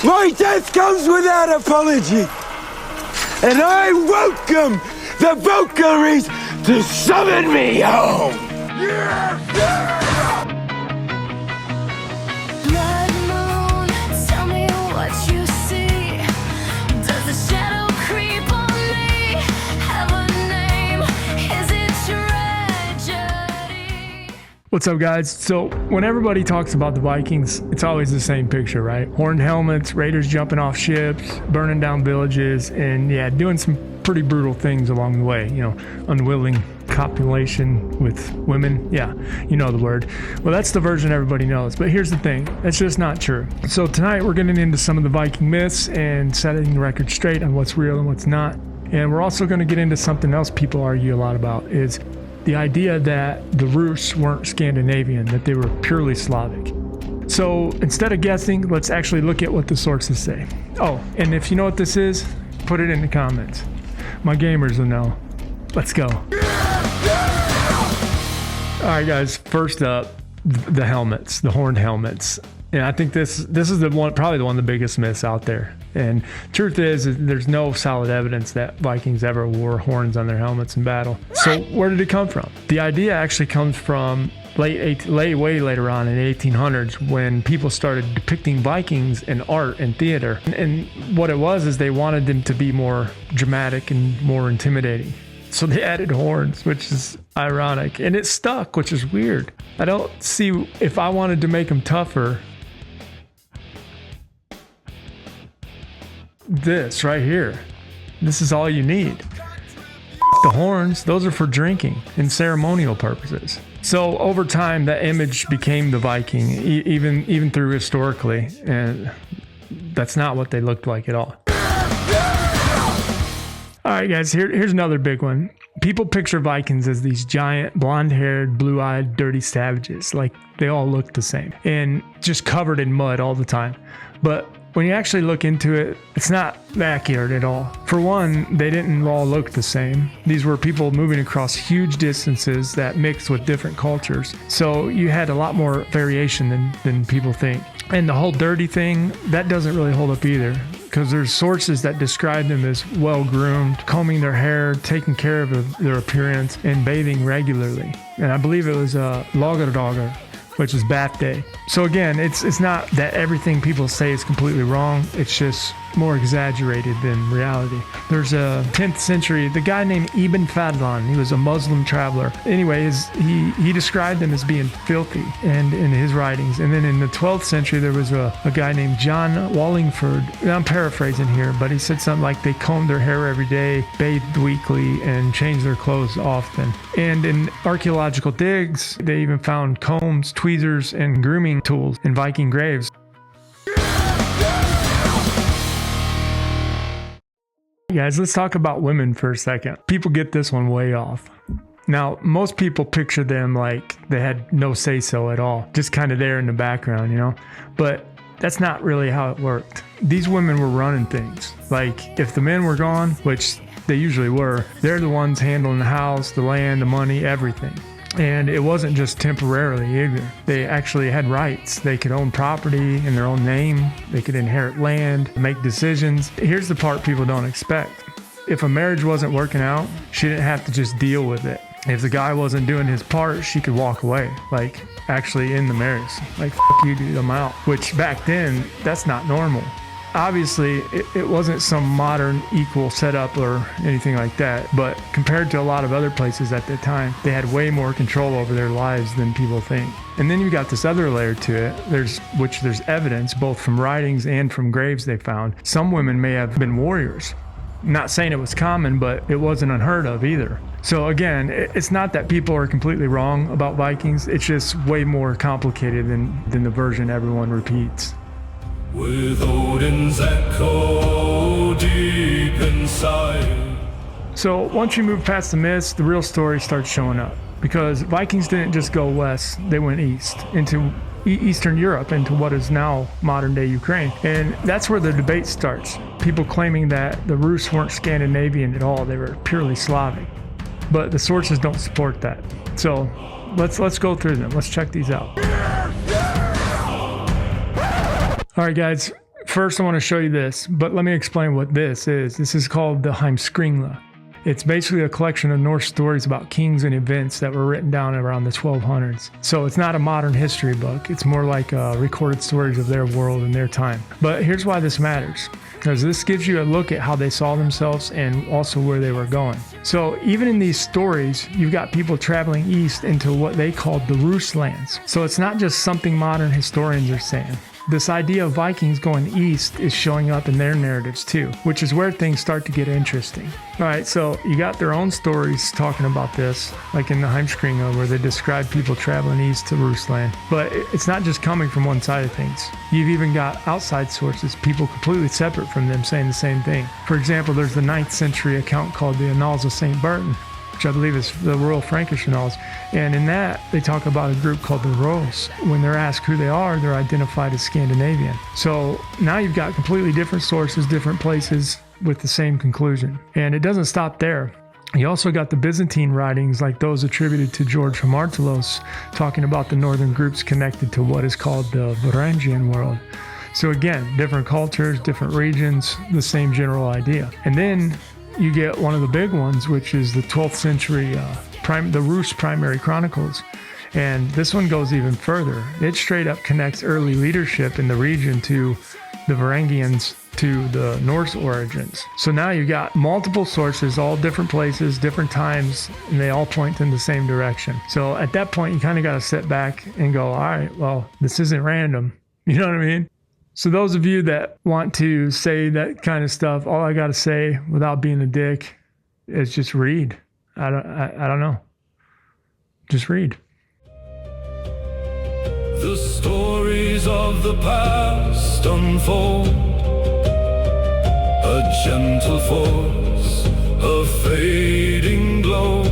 My death comes without apology. And I welcome the Valkyries to summon me home. Blood moon, tell me what you see. Does the shadow creep on me? Have a name? Is it tragedy? What's up, guys? So when everybody talks about the Vikings, it's always the same picture, right? Horned helmets, raiders jumping off ships, burning down villages, and yeah, doing some pretty brutal things along the way. You know, unwilling copulation with women. Yeah, you know the word. Well, that's the version everybody knows. But here's the thing, that's just not true. So tonight we're getting into some of the Viking myths and setting the record straight on what's real and what's not. And we're also going to get into something else people argue a lot about, is the idea that the Rus weren't Scandinavian, that they were purely Slavic. So instead of guessing, let's actually look at what the sources say. Oh, and if you know what this is, put it in the comments. My gamers will know. Let's go. All right, guys, first up, the helmets, the horned helmets. And I think this is the one, probably the one of the biggest myths out there. And truth is there's no solid evidence that Vikings ever wore horns on their helmets in battle. So where did it come from? The idea actually comes from way later on in the 1800s, when people started depicting Vikings in art and theater. And what it was is they wanted them to be more dramatic and more intimidating. So they added horns, which is ironic. And it stuck, which is weird. I don't see, if I wanted to make them tougher, this right here, this is all you need. The horns, those are for drinking and ceremonial purposes. So over time, that image became the Viking, even through historically, and that's not what they looked like at all. All right, guys, here's another big one. People picture Vikings as these giant, blonde-haired, blue-eyed, dirty savages. Like, they all look the same and just covered in mud all the time. But when you actually look into it, it's not accurate at all. For one, they didn't all look the same. These were people moving across huge distances that mixed with different cultures. So you had a lot more variation than people think. And the whole dirty thing, that doesn't really hold up either, because there's sources that describe them as well-groomed, combing their hair, taking care of their appearance, and bathing regularly. And I believe it was Lagerdager, which is bath day. So again, it's not that everything people say is completely wrong. It's just more exaggerated than reality. There's a 10th century, the guy named Ibn Fadlan, he was a Muslim traveler. Anyways, he described them as being filthy and in his writings. And then in the 12th century, there was a guy named John Wallingford. And I'm paraphrasing here, but he said something like they combed their hair every day, bathed weekly, and changed their clothes often. And in archaeological digs, they even found combs, tweezers, and grooming tools in Viking graves. Guys, let's talk about women for a second. People get this one way off. Now, most people picture them like they had no say-so at all, just kind of there in the background, you know? But that's not really how it worked. These women were running things. Like, if the men were gone, which they usually were, they're the ones handling the house, the land, the money, everything. And it wasn't just temporarily either. They actually had rights. They could own property in their own name. They could inherit land, make decisions. Here's the part people don't expect. If a marriage wasn't working out, she didn't have to just deal with it. If the guy wasn't doing his part, she could walk away, like actually in the marriage. Like, fuck you, dude, I'm out. Which back then, that's not normal. Obviously, it wasn't some modern equal setup or anything like that, but compared to a lot of other places at the time, they had way more control over their lives than people think. And then you got this other layer to it, there's evidence both from writings and from graves they found. Some women may have been warriors. Not saying it was common, but it wasn't unheard of either. So again, it's not that people are completely wrong about Vikings, it's just way more complicated than the version everyone repeats. With Odin's echo deep inside. So once you move past the myths, the real story starts showing up. Because Vikings didn't just go west, they went east, into Eastern Europe, into what is now modern-day Ukraine. And that's where the debate starts. People claiming that the Rus weren't Scandinavian at all, they were purely Slavic. But the sources don't support that. So let's go through them. Let's check these out. All right, guys, First, I want to show you this, but let me explain what this is. This is called the Heimskringla. It's basically a collection of Norse stories about kings and events that were written down around the 1200s. So it's not a modern history book. It's more like recorded stories of their world and their time. But here's why this matters. Because this gives you a look at how they saw themselves and also where they were going. So even in these stories, you've got people traveling east into what they called the Ruslands. So it's not just something modern historians are saying. This idea of Vikings going east is showing up in their narratives too, which is where things start to get interesting. All right, so you got their own stories talking about this, like in the Heimskringla, where they describe people traveling east to Rusland. But it's not just coming from one side of things. You've even got outside sources, people completely separate from them saying the same thing. For example, there's the 9th century account called the Annals of Saint-Bertin, which I believe is the Royal Frankish Annals. And in that, they talk about a group called the Royals. When they're asked who they are, they're identified as Scandinavian. So now you've got completely different sources, different places with the same conclusion. And it doesn't stop there. You also got the Byzantine writings, like those attributed to George Hamartelos, talking about the northern groups connected to what is called the Varangian world. So again, different cultures, different regions, the same general idea. And then you get one of the big ones, which is the 12th century, the Rus Primary Chronicles. And this one goes even further. It straight up connects early leadership in the region to the Varangians, to the Norse origins. So now you got multiple sources, all different places, different times, and they all point in the same direction. So at that point, you kind of got to sit back and go, all right, well, this isn't random. You know what I mean? So those of you that want to say that kind of stuff, all I got to say without being a dick is just read. I don't know. Just read. The stories of the past unfold, a gentle force, a fading glow.